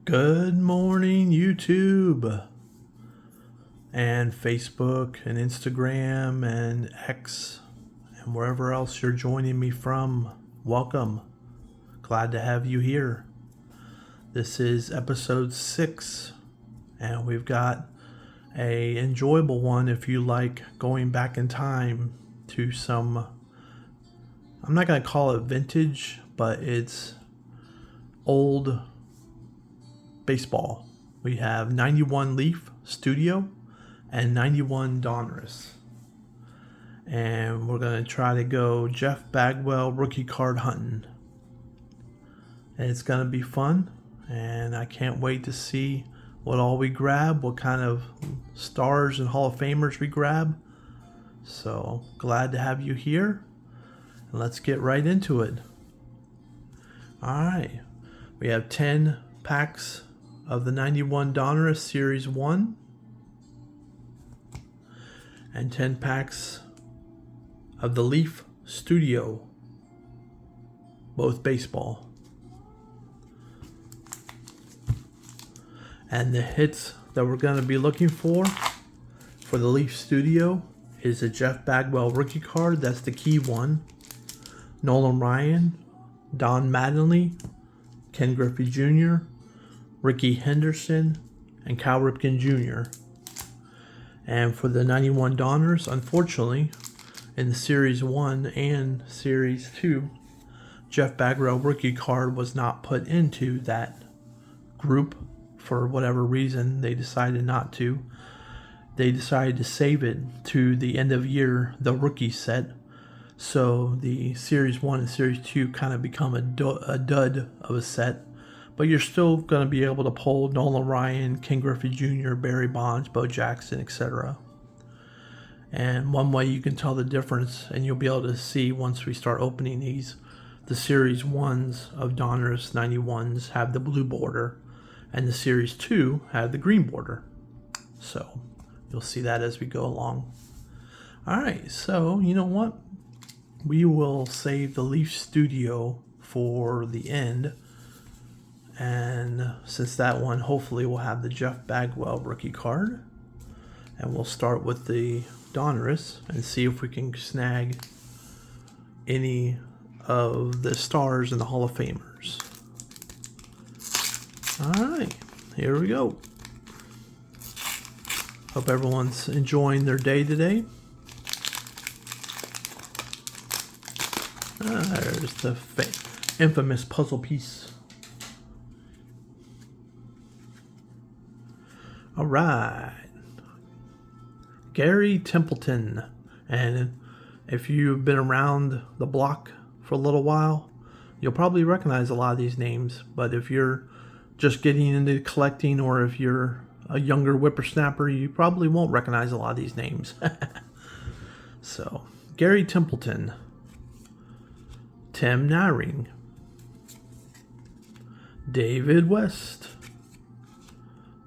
Good morning, YouTube and Facebook and Instagram and X and wherever else you're joining me from. Welcome. Glad to have you here. This is episode 6, and we've got a enjoyable one if you like going back in time to some, I'm not going to call it vintage, but it's old baseball. We have 91 Leaf Studio and 91 Donruss. And we're going to try to go Jeff Bagwell rookie card hunting. And it's going to be fun. And I can't wait to see what all we grab, what kind of stars and Hall of Famers we grab. So glad to have you here. And let's get right into it. Alright. We have 10 packs of the 91 Donruss Series 1 and 10 packs of the Leaf Studio, both baseball. And the hits that we're going to be looking for the Leaf Studio is a Jeff Bagwell rookie card. That's the key one. Nolan Ryan, Don Mattingly, Ken Griffey Jr., Ricky Henderson, and Cal Ripken Jr. And for the 91 Donruss, unfortunately, in the Series 1 and Series 2, Jeff Bagwell rookie card was not put into that group for whatever reason. They decided not to. They decided to save it to the end of year, the rookie set. So the Series 1 and Series 2 kind of become a dud of a set. But you're still going to be able to pull Nolan Ryan, Ken Griffey Jr., Barry Bonds, Bo Jackson, etc. And one way you can tell the difference, and you'll be able to see once we start opening these, the Series 1s of Donruss 91s have the blue border, and the Series 2 have the green border. So you'll see that as we go along. Alright, so you know what? We will save the Leaf Studio for the end. And since that one hopefully will have the Jeff Bagwell rookie card. And we'll start with the Donruss and see if we can snag any of the stars in the Hall of Famers. Alright, here we go. Hope everyone's enjoying their day today. There's the infamous puzzle piece. All right, Gary Templeton. And if you've been around the block for a little while, you'll probably recognize a lot of these names. But if you're just getting into collecting, or if you're a younger whippersnapper, you probably won't recognize a lot of these names. So, Gary Templeton, Tim Naring, David West,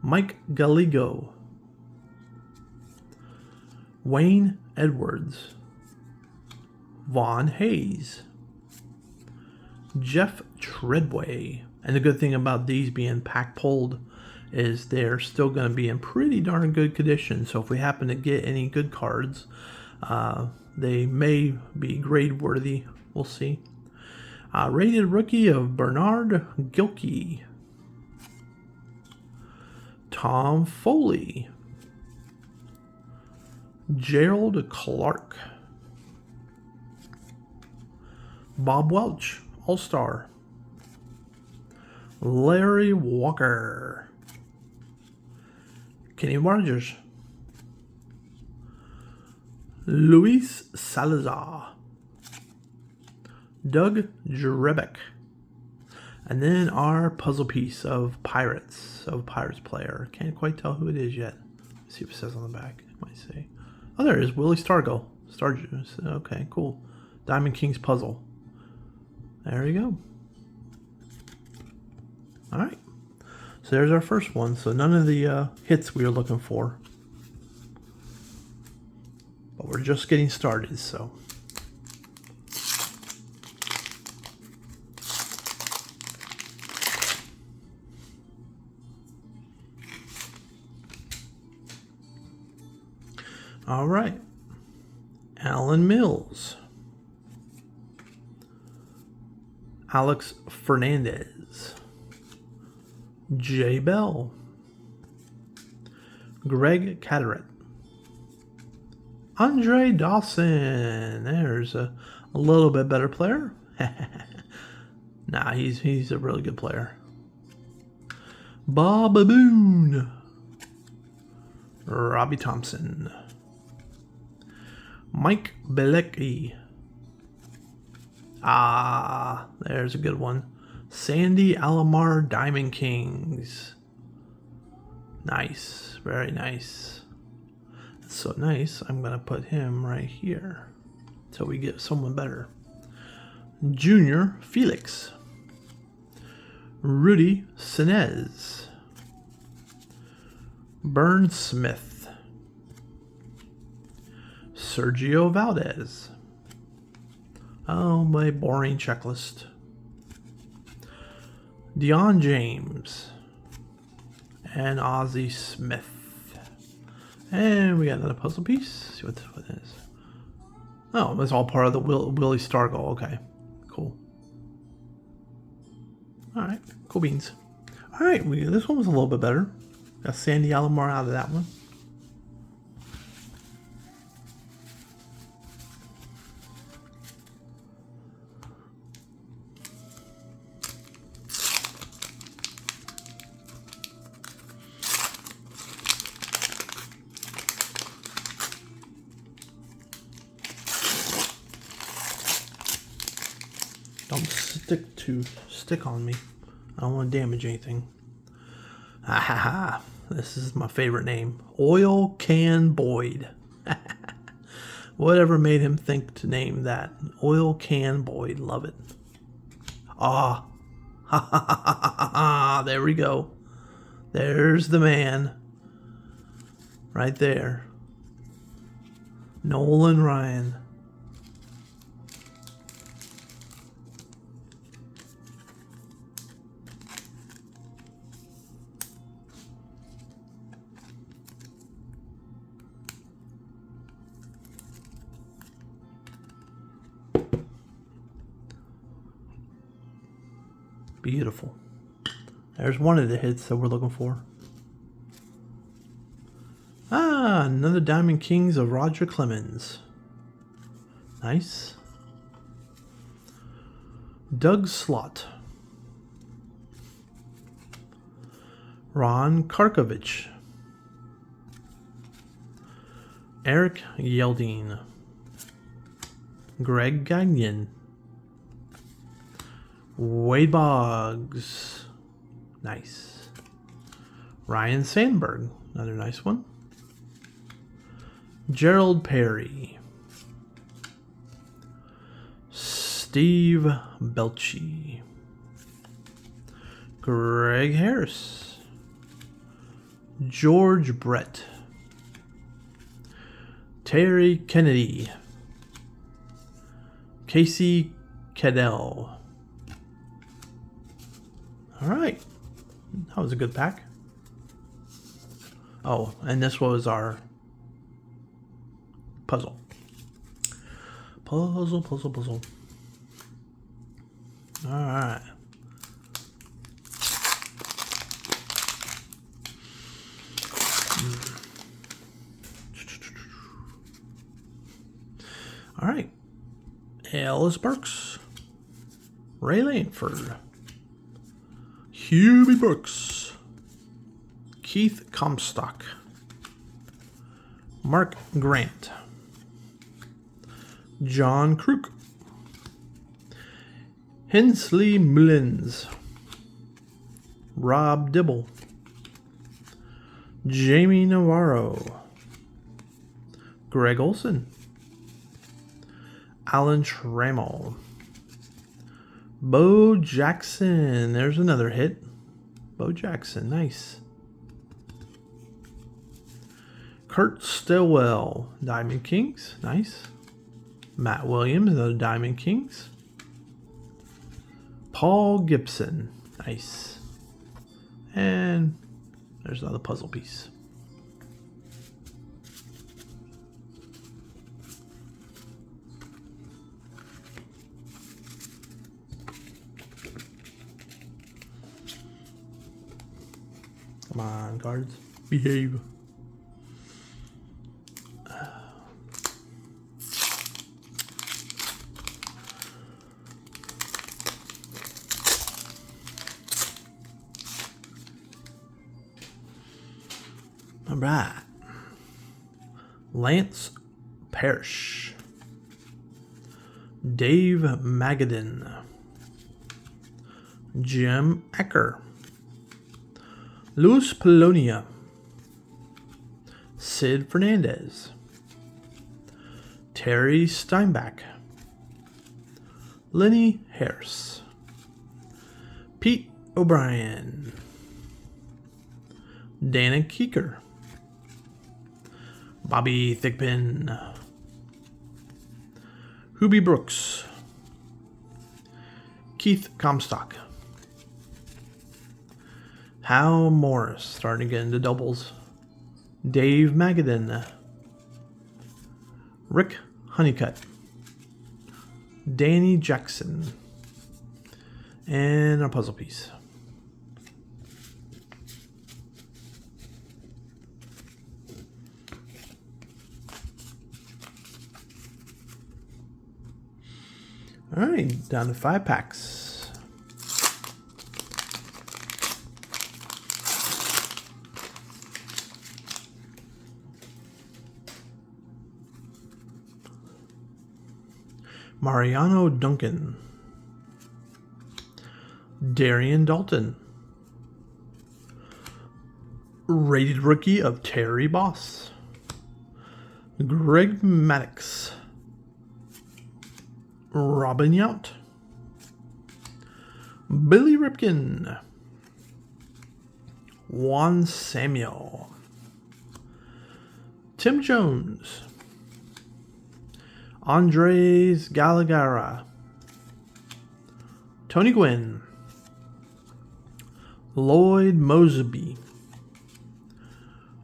Mike Gallego, Wayne Edwards, Vaughn Hayes, Jeff Treadway. And the good thing about these being pack pulled is they're still going to be in pretty darn good condition. So if we happen to get any good cards, they may be grade worthy. We'll see. Rated rookie of Bernard Gilkey, Tom Foley, Gerald Clark, Bob Welch, All-Star, Larry Walker, Kenny Rogers, Luis Salazar, Doug Drebeck, and then our puzzle piece of Pirates player. Can't quite tell who it is yet. Let's see if it says on the back. It might say. Oh, there it is. Willie Stargell. Starjuice. Okay, cool. Diamond Kings puzzle. There you go. All right. So there's our first one. So none of the hits we were looking for. But we're just getting started, so. All right. Alan Mills. Alex Fernandez. Jay Bell. Greg Caderet. Andre Dawson. There's a little bit better player. Nah, he's a really good player. Bob Boone. Robbie Thompson. Mike Bilecki. Ah, there's a good one. Sandy Alomar Diamond Kings. Nice. Very nice. That's so nice. I'm going to put him right here till we get someone better. Junior Felix. Rudy Sinez. Burn Smith. Sergio Valdez. Oh, my boring checklist. Deion James. And Ozzie Smith. And we got another puzzle piece. See what this one is. Oh, it's all part of the Willie Stargell. Okay, cool. All right, cool beans. All right, this one was a little bit better. Got Sandy Alomar out of that one. Don't stick on me. I don't want to damage anything. Ha ha ha. This is my favorite name. Oil Can Boyd. Whatever made him think to name that? Oil Can Boyd. Love it. Ah. Ha ha ha ha ha ha. There we go. There's the man. Right there. Nolan Ryan. Beautiful. There's one of the hits that we're looking for. Ah, another Diamond Kings of Roger Clemens. Nice. Doug Slott. Ron Karkovich. Eric Yeldine. Greg Gagnon. Wade Boggs. Nice. Ryan Sandberg. Another nice one. Gerald Perry. Steve Belchie. Greg Harris. George Brett. Terry Kennedy. Casey Cadell. All right, that was a good pack. Oh, and this was our puzzle. Puzzle. All right. All right. Ellis Burks. Ray Langford. Hubie Brooks. Keith Comstock. Mark Grant. John Kruk. Hensley Mullins. Rob Dibble. Jamie Navarro. Greg Olson. Alan Trammell. Bo Jackson. There's another hit. Bo Jackson. Nice. Kurt Stillwell. Diamond Kings. Nice. Matt Williams. Another Diamond Kings. Paul Gibson. Nice. And there's another puzzle piece. Come on, cards. Behave. All right. Lance Parrish. Dave Magadan. Jim Ecker. Luis Polonia. Sid Fernandez. Terry Steinbach. Lenny Harris. Pete O'Brien. Dana Keeker. Bobby Thigpen. Hubie Brooks. Keith Comstock. Hal Morris, starting to get into doubles. Dave Magadan. Rick Honeycutt. Danny Jackson. And our puzzle piece. All right, down to 5 packs. Mariano Duncan. Darian Dalton. Rated rookie of Terry Boss. Greg Maddux. Robin Yount. Billy Ripken. Juan Samuel. Tim Jones. Andres Galagara. Tony Gwynn. Lloyd Moseby.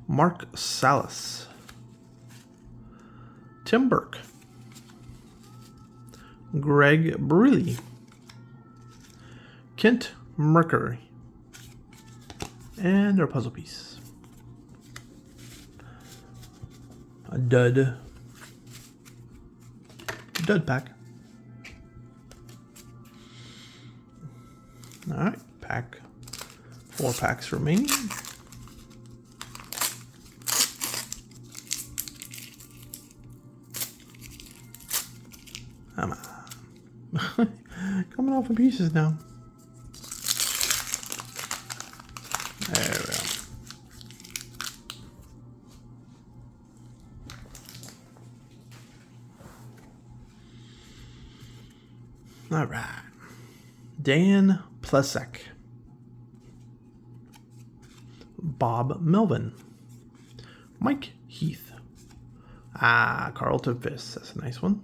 Mark Salas. Tim Burke. Greg Briley. Kent Mercury. And our puzzle piece. A dud pack. Alright, 4 packs remaining. Come on. Coming off in pieces now. There we go. All right. Dan Plesek. Bob Melvin. Mike Heath. Carlton Fisk. That's a nice one.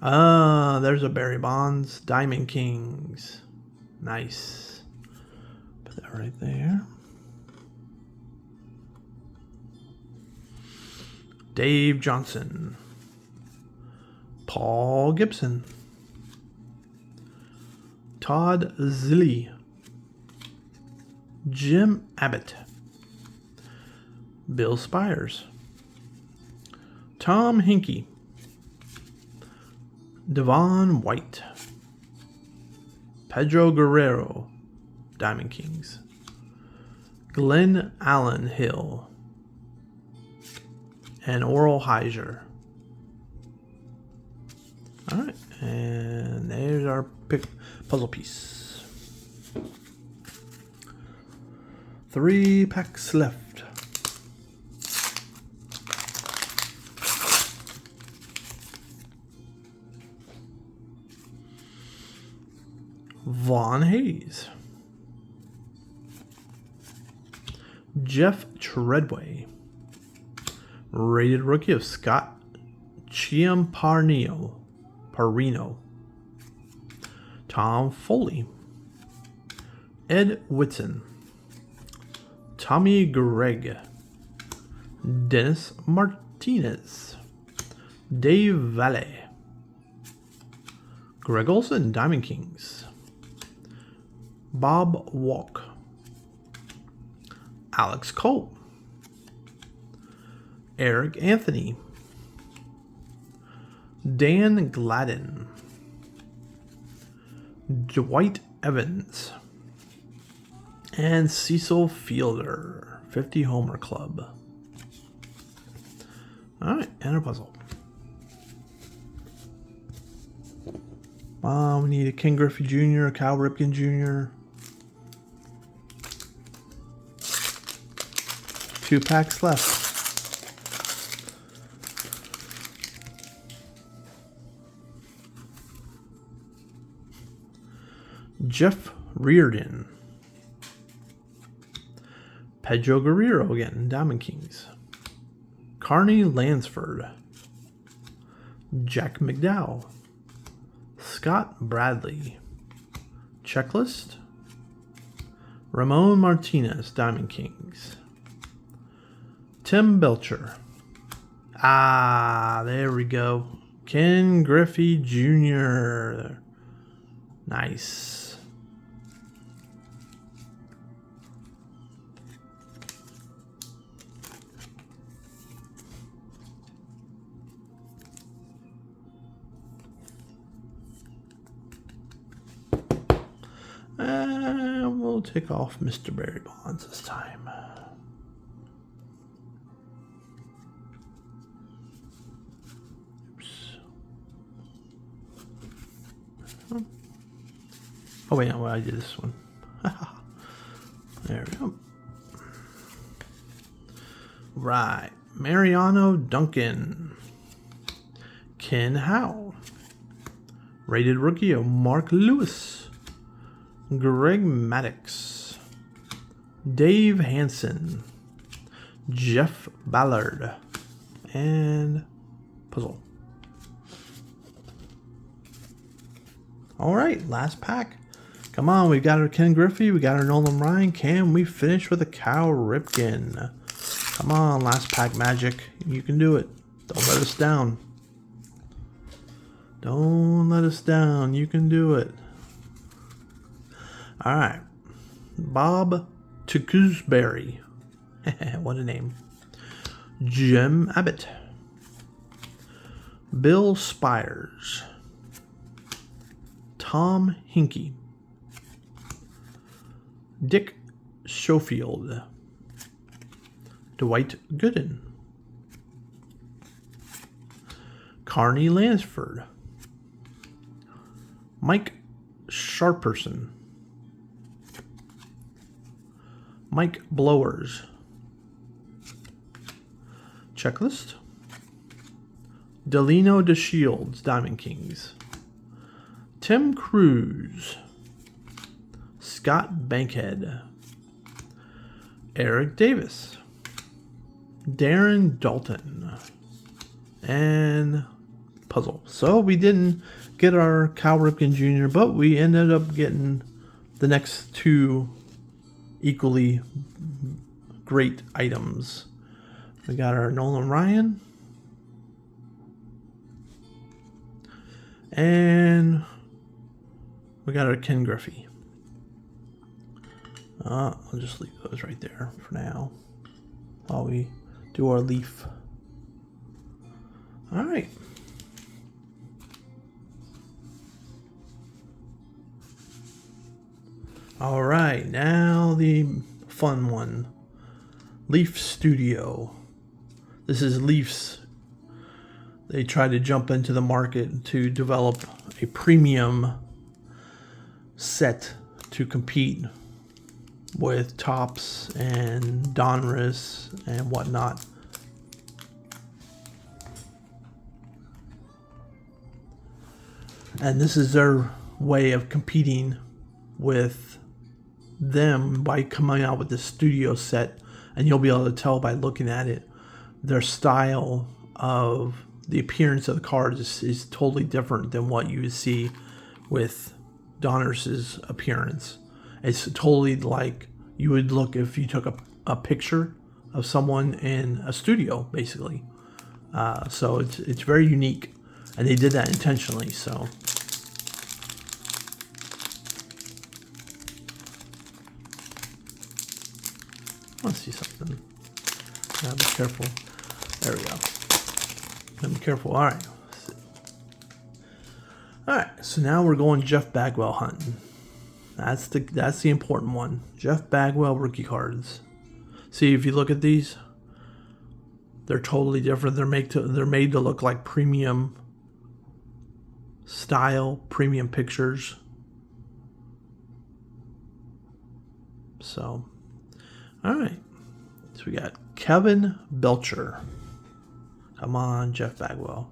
There's a Barry Bonds. Diamond Kings. Nice. Put that right there. Dave Johnson. Paul Gibson. Todd Zilli. Jim Abbott. Bill Spires. Tom Hinkie. Devon White. Pedro Guerrero. Diamond Kings. Glenn Allen Hill. And Oral Heiser. Alright, and there's our puzzle piece. 3 packs left. Vaughn Hayes. Jeff Treadway. Rated rookie of Scott Parino. Tom Foley. Ed Whitson. Tommy Gregg. Dennis Martinez. Dave Valle. Greg Olson, Diamond Kings. Bob Walk. Alex Colt, Eric Anthony, Dan Gladden, Dwight Evans, and Cecil Fielder, 50 Homer Club. All right, and a puzzle. We need a Ken Griffey Jr., a Cal Ripken Jr. 2 packs left. Jeff Reardon. Pedro Guerrero again, Diamond Kings. Carney Lansford. Jack McDowell. Scott Bradley. Checklist. Ramon Martinez, Diamond Kings. Tim Belcher. There we go. Ken Griffey Jr. Nice. We'll take off Mr. Barry Bonds this time. Oops. Oh wait, no, I did this one. There we go. Right. Mariano Duncan. Ken Howe. Rated rookie of Mark Lewis. Greg Maddux. Dave Hansen. Jeff Ballard. And puzzle. All right, last pack. Come on, we got our Ken Griffey, we got our Nolan Ryan. Can we finish with a Cal Ripken? Come on, last pack magic. You can do it. Don't let us down. Don't let us down. You can do it. All right. Bob Tewksbury. What a name. Jim Abbott. Bill Spires. Tom Hinkie. Dick Schofield. Dwight Gooden. Carney Lansford. Mike Sharperson. Mike Blowers. Checklist. Delino DeShields, Diamond Kings. Tim Cruz. Scott Bankhead. Eric Davis. Darren Dalton. And puzzle. So we didn't get our Cal Ripken Jr., but we ended up getting the next 2 equally great items. We got our Nolan Ryan. And we got our Ken Griffey. I'll just leave those right there for now while we do our leaf. All right. All right, now the fun one. Leaf Studio. This is Leafs. They tried to jump into the market to develop a premium set to compete with Topps and Donruss and whatnot. And this is their way of competing with them by coming out with this studio set, and you'll be able to tell by looking at it. Their style of the appearance of the cards is totally different than what you would see with Donruss's appearance. It's totally like you would look if you took a picture of someone in a studio, basically. So it's very unique, and they did that intentionally. So. want to see something. Gotta be careful. There we go. Gotta be careful. All right. All right. So now we're going Jeff Bagwell hunting. That's the important one. Jeff Bagwell rookie cards. See, if you look at these, they're totally different. They're made to look like premium style, premium pictures. So, all right. So we got Kevin Belcher. Come on, Jeff Bagwell.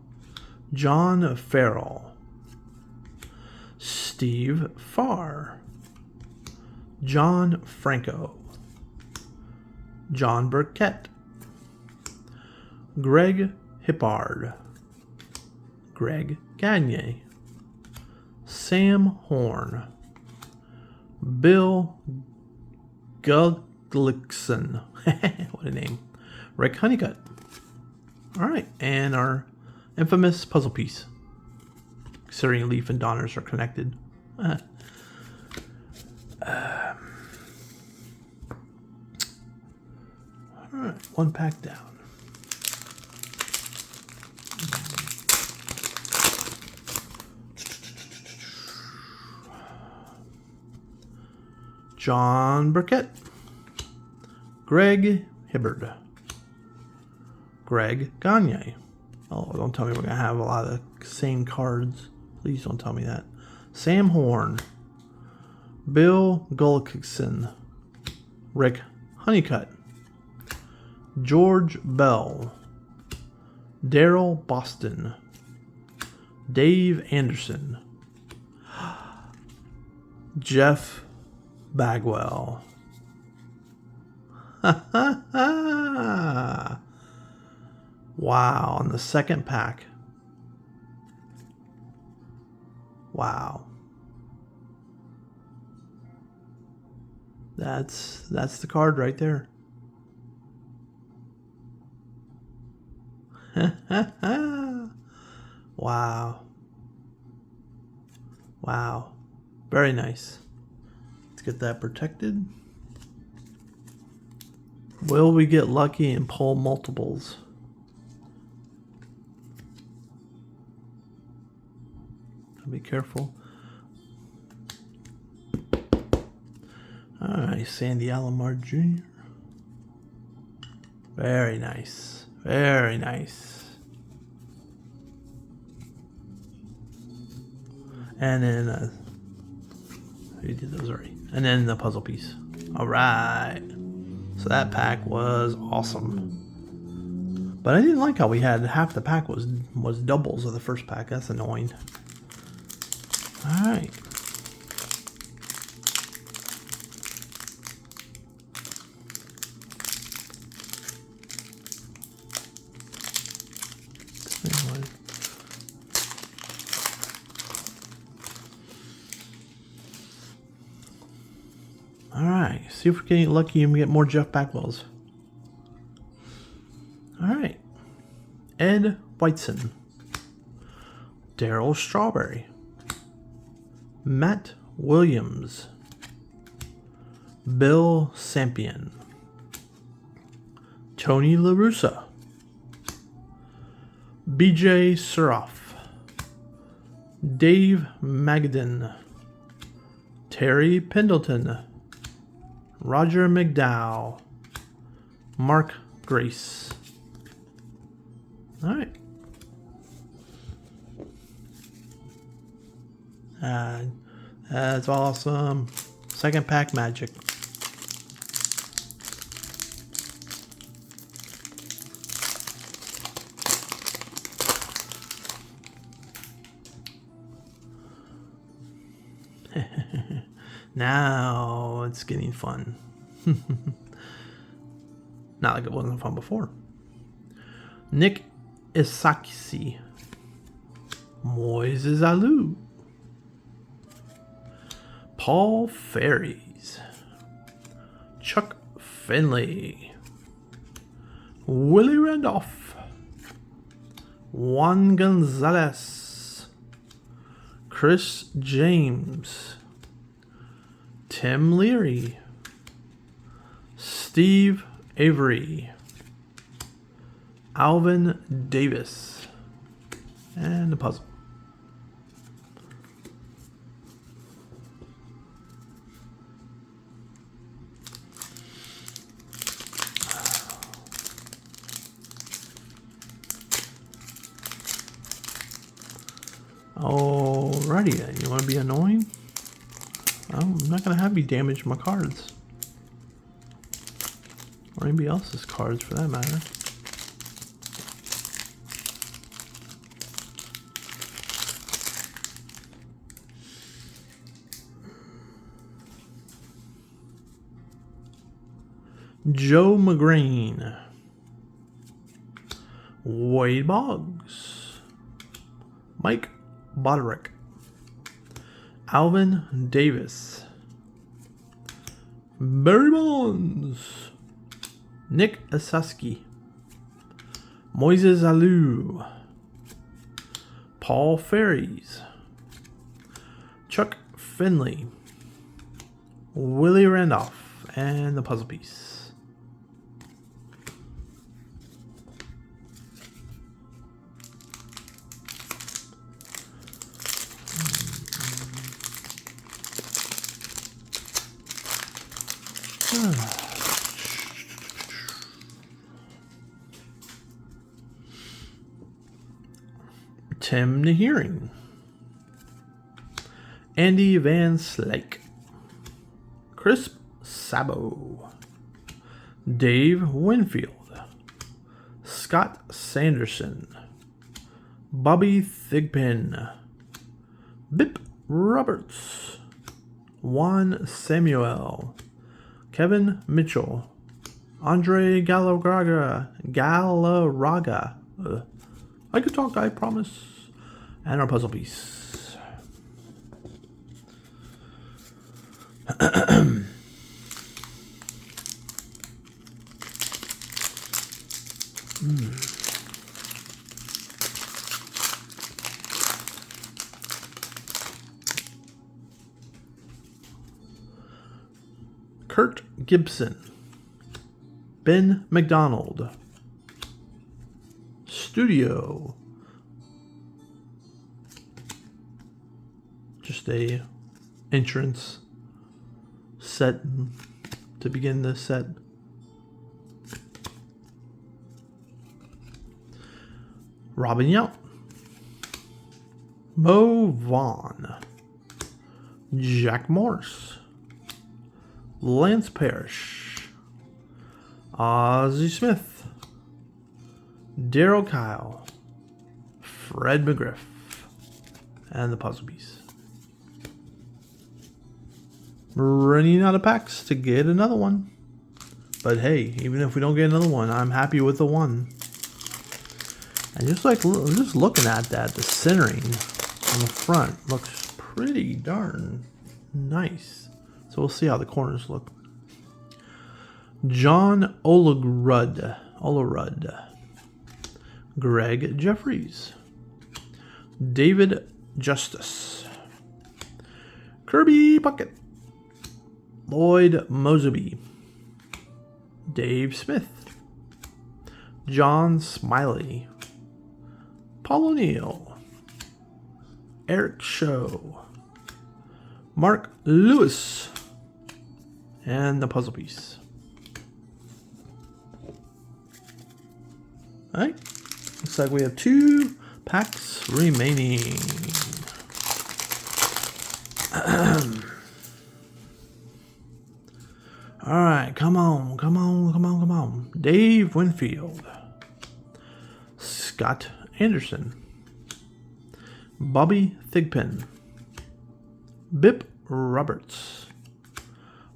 John Farrell. Steve Farr. John Franco. John Burkett. Greg Hippard. Greg Gagne. Sam Horn. Bill Gullickson. What a name. Rick Honeycutt. All right, and our infamous puzzle piece. Considering Leaf and Donruss are connected. All right, one pack down. John Burkett. Greg Hibbard. Greg Gagne. Oh, don't tell me we're going to have a lot of the same cards. Please don't tell me that. Sam Horn. Bill Gullickson. Rick Honeycutt. George Bell. Daryl Boston. Dave Anderson. Jeff Bagwell. Wow, on the second pack. Wow. That's the card right there. Wow. Wow. Very nice. Let's get that protected. Will we get lucky and pull multiples? Be careful. All right, Sandy Alomar Jr. Very nice. Very nice. And then we did those already. And then the puzzle piece. All right. So that pack was awesome. But I didn't like how we had half the pack was doubles of the first pack. That's annoying. All right. All right. See if we're getting lucky and we get more Jeff Bagwells. All right. Ed Whiteson. Daryl Strawberry. Matt Williams. Bill Sampion. Tony LaRussa. BJ Suroff. Dave Magadan. Terry Pendleton. Roger McDowell. Mark Grace. All right. That's awesome. Second pack magic. Now it's getting fun. Not like it wasn't fun before. Nick Isakisi. Moises Alou. Paul Ferries. Chuck Finley. Willie Randolph. Juan Gonzalez. Chris James. Tim Leary. Steve Avery, Alvin Davis, and the puzzle. Alrighty then, you want to be annoying? I'm not going to have you damage my cards. Or anybody else's cards for that matter. Joe McGrain, Wade Boggs, Mike Boderick, Alvin Davis, Barry Bonds, Nick Asaski, Moises Alou, Paul Ferries, Chuck Finley, Willie Randolph, and the puzzle piece. Tim Nahearing, Andy Van Slyke, Chris Sabo, Dave Winfield, Scott Sanderson, Bobby Thigpen, Bip Roberts, Juan Samuel, Kevin Mitchell, Andre Galarraga, I could talk, I promise. And our puzzle piece. Kurt Gibson, Ben McDonald, Studio, just a entrance set to begin this set. Robin Yount, Mo Vaughn, Jack Morse, Lance Parrish, Ozzie Smith, Daryl Kyle, Fred McGriff, and the puzzle piece. Running out of packs to get another one. But hey, even if we don't get another one, I'm happy with the one. And just looking at that, the centering on the front looks pretty darn nice. So we'll see how the corners look. John Olerud, Greg Jeffries, David Justice, Kirby Puckett, Lloyd Moseby, Dave Smith, John Smiley, Paul O'Neill, Eric Show, Mark Lewis, and the puzzle piece. Alright, looks like we have 2 packs remaining. Alright, come on. Dave Winfield, Scott Anderson, Bobby Thigpen, Bip Roberts,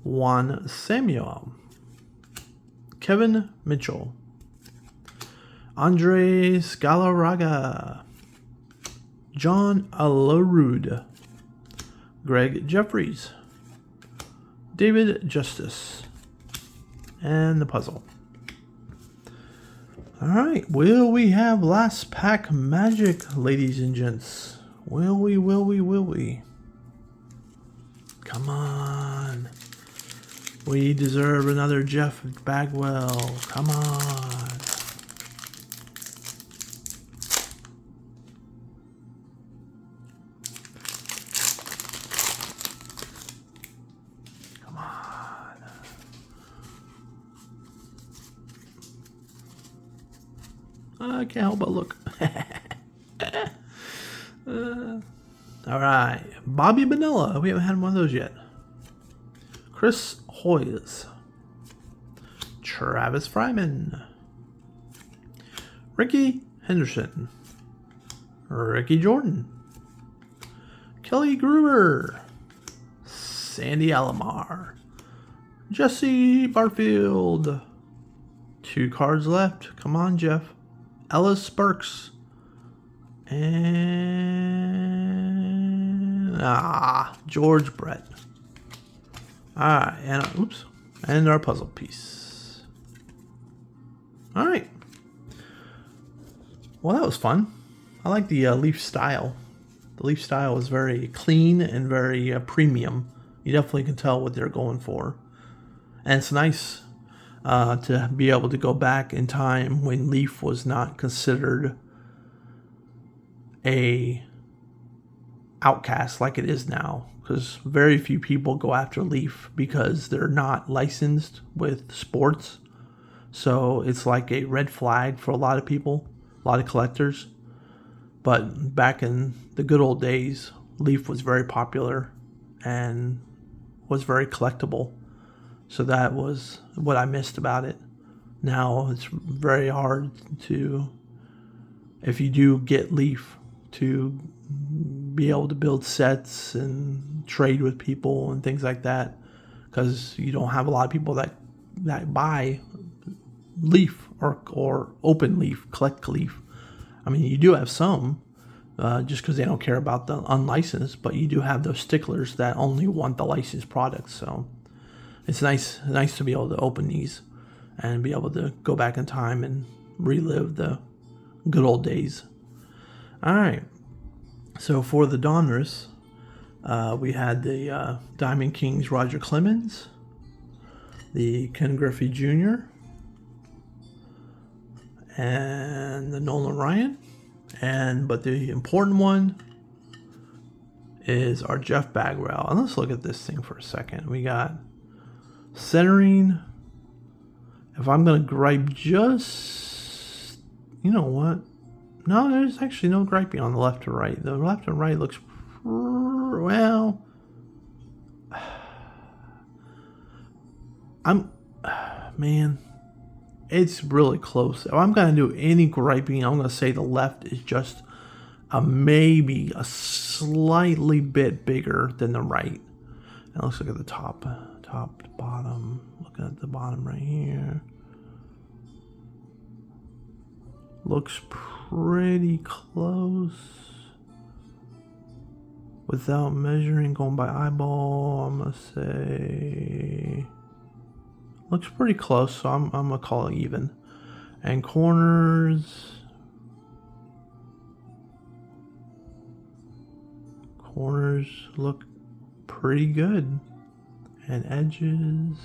Juan Samuel, Kevin Mitchell, Andre Galarraga, John Alarud, Greg Jeffries, David Justice, and the puzzle. Alright, will we have last pack magic, ladies and gents? Will we? Come on. We deserve another Jeff Bagwell. Come on. Come on. I can't help but look. All right. Bobby Bonilla. We haven't had one of those yet. Chris Hoyes. Travis Fryman. Ricky Henderson. Ricky Jordan. Kelly Gruber. Sandy Alomar. Jesse Barfield. 2 cards left. Come on, Jeff. Ellis Burks. And George Brett. Alright, and our puzzle piece. Alright. Well, that was fun. I like the Leaf style. The Leaf style is very clean and very premium. You definitely can tell what they're going for. And it's nice to be able to go back in time when Leaf was not considered a outcast like it is now, because very few people go after Leaf because they're not licensed with sports. So it's like a red flag for a lot of people, a lot of collectors. But back in the good old days, Leaf was very popular and was very collectible. So that was what I missed about it. Now it's very hard to, if you do get Leaf, to be able to build sets and trade with people and things like that, because you don't have a lot of people that buy Leaf or open Leaf, collect Leaf. I mean, you do have some, just because they don't care about the unlicensed, but you do have those sticklers that only want the licensed products. So it's nice to be able to open these and be able to go back in time and relive the good old days. All right. So for the Donruss, we had the Diamond Kings Roger Clemens, the Ken Griffey Jr., and the Nolan Ryan. But the important one is our Jeff Bagwell. And let's look at this thing for a second. We got centering. If I'm going to gripe just, you know what? No, there's actually no griping on the left or right. The left and right looks, well, man, it's really close. If I'm going to do any griping, I'm going to say the left is just maybe a slightly bit bigger than the right. Now let's look at the top to bottom. Looking at the bottom right here. Looks pretty close. Without measuring, going by eyeball, I'm going to say looks pretty close, so I'm going to call it even. And corners look pretty good. And edges,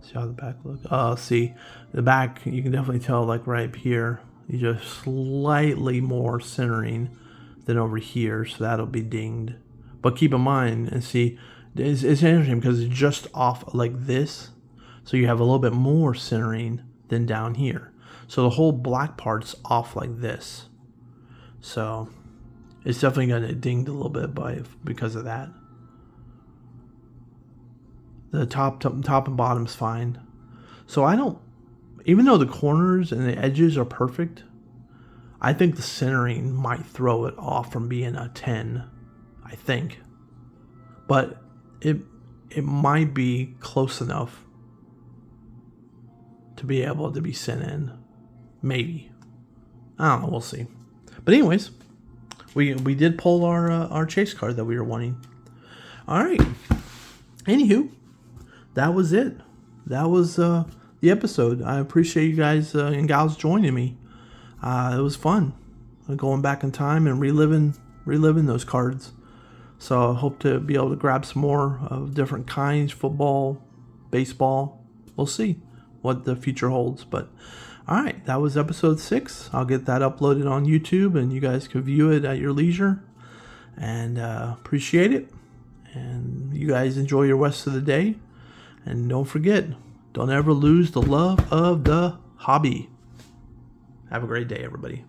see how the back looks. See the back, you can definitely tell, like right here, you just slightly more centering than over here, so that'll be dinged. But keep in mind, and see, it's interesting because it's just off like this, so you have a little bit more centering than down here. So the whole black part's off like this. So it's definitely going to dinged a little bit because of that. The top and bottom's fine. So I don't, even though the corners and the edges are perfect, I think the centering might throw it off from being a 10, I think. But it might be close enough to be able to be sent in. Maybe. I don't know, we'll see. But anyways, we did pull our chase card that we were wanting. All right. Anywho, that was it. That was the episode. I appreciate you guys and gals joining me. It was fun going back in time and reliving those cards. So I hope to be able to grab some more of different kinds, football, baseball. We'll see what the future holds. But all right, that was episode 6. I'll get that uploaded on YouTube, and you guys can view it at your leisure. And appreciate it. And you guys enjoy your rest of the day. And don't forget, don't ever lose the love of the hobby. Have a great day, everybody.